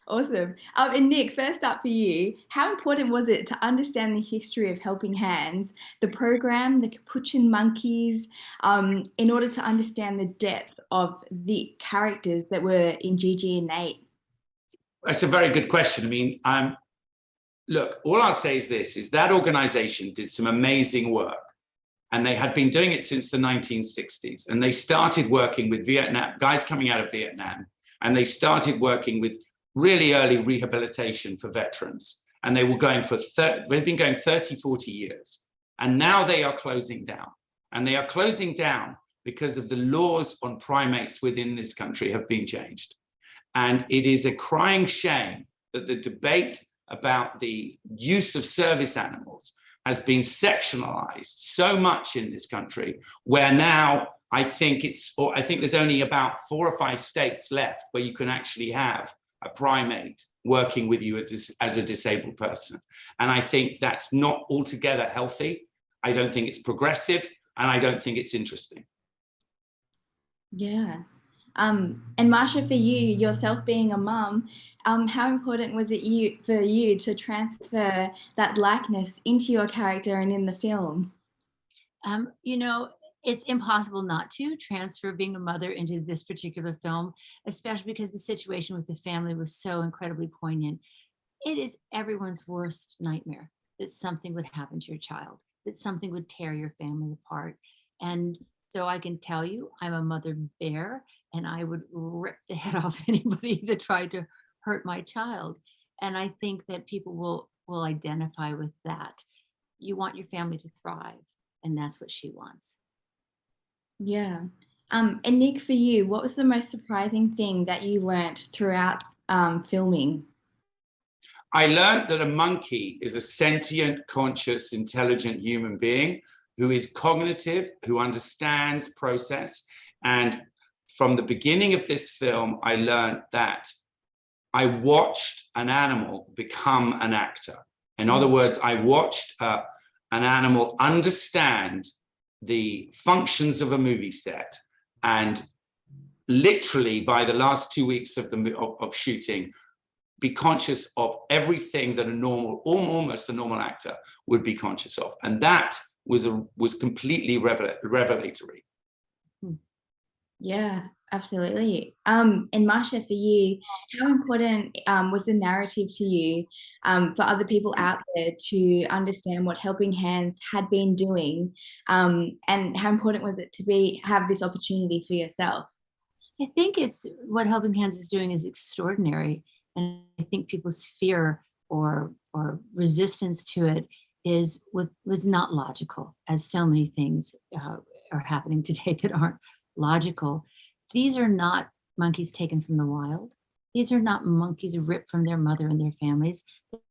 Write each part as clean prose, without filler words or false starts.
Awesome. And Nick, first up for you, how important was it to understand the history of Helping Hands, the program, the Capuchin monkeys, in order to understand the depth of the characters that were in Gigi and Nate? That's a very good question. I mean, look, all I'll say is this, is that organization did some amazing work. And they had been doing it since the 1960s. And they started working with Vietnam, guys coming out of Vietnam. And they started working with really early rehabilitation for veterans. And they were going for, they've been going 30, 40 years. And now they are closing down. And they are closing down because of the laws on primates within this country have been changed. And it is a crying shame that the debate about the use of service animals has been sectionalized so much in this country, where now I think there's only about 4 or 5 states left where you can actually have a primate working with you as a disabled person. And I think that's not altogether healthy. I don't think it's progressive, and I don't think it's interesting. Yeah. And Marcia, for you, yourself being a mum, how important was it for you to transfer that likeness into your character and in the film? You know, it's impossible not to transfer being a mother into this particular film, especially because the situation with the family was so incredibly poignant. It is everyone's worst nightmare that something would happen to your child, that something would tear your family apart. And so I can tell you, I'm a mother bear, and I would rip the head off anybody that tried to hurt my child. And I think that people will identify with that. You want your family to thrive, and that's what she wants. Yeah. And Nick, for you, what was the most surprising thing that you learnt throughout filming? I learned that a monkey is a sentient, conscious, intelligent human being who is cognitive, who understands process. And from the beginning of this film, I learned that I watched an animal become an actor. In other words, I watched an animal understand the functions of a movie set, and literally by the last 2 weeks of shooting, be conscious of everything that almost a normal actor would be conscious of. And that was completely revelatory. Yeah, absolutely. And Marcia, for you, how important was the narrative to you for other people out there to understand what Helping Hands had been doing, and how important was it to have this opportunity for yourself? I think it's what Helping Hands is doing is extraordinary. And I think people's fear or resistance to it was not logical, as so many things are happening today that aren't logical. These are not monkeys taken from the wild. These are not monkeys ripped from their mother and their families.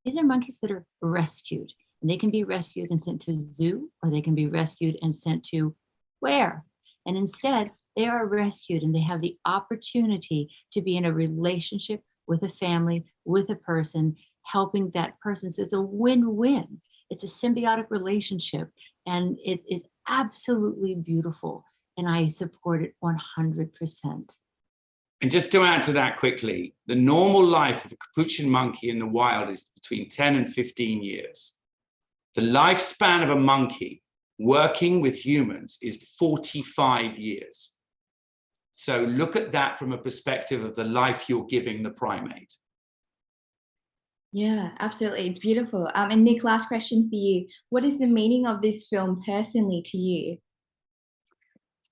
These are monkeys that are rescued. And they can be rescued and sent to a zoo, or they can be rescued and sent to where? And instead, they are rescued and they have the opportunity to be in a relationship with a family, with a person, helping that person. So it's a win-win. It's a symbiotic relationship, and it is absolutely beautiful. And I support it 100%. And just to add to that quickly, the normal life of a Capuchin monkey in the wild is between 10 and 15 years. The lifespan of a monkey working with humans is 45 years. So look at that from a perspective of the life you're giving the primate. Yeah, absolutely. It's beautiful. And Nick, last question for you. What is the meaning of this film personally to you?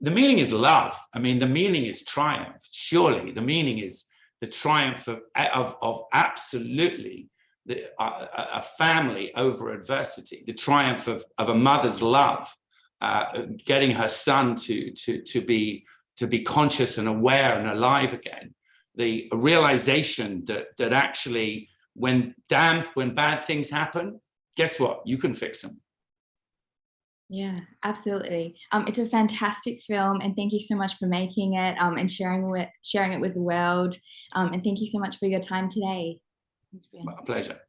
The meaning is love. I mean, the meaning is triumph. Surely the meaning is the triumph of absolutely a family over adversity, the triumph of a mother's love, getting her son to be conscious and aware and alive again. The realization that actually when bad things happen, guess what? You can fix them. Yeah, absolutely. It's a fantastic film, and thank you so much for making it and sharing it with the world. And thank you so much for your time today. A pleasure.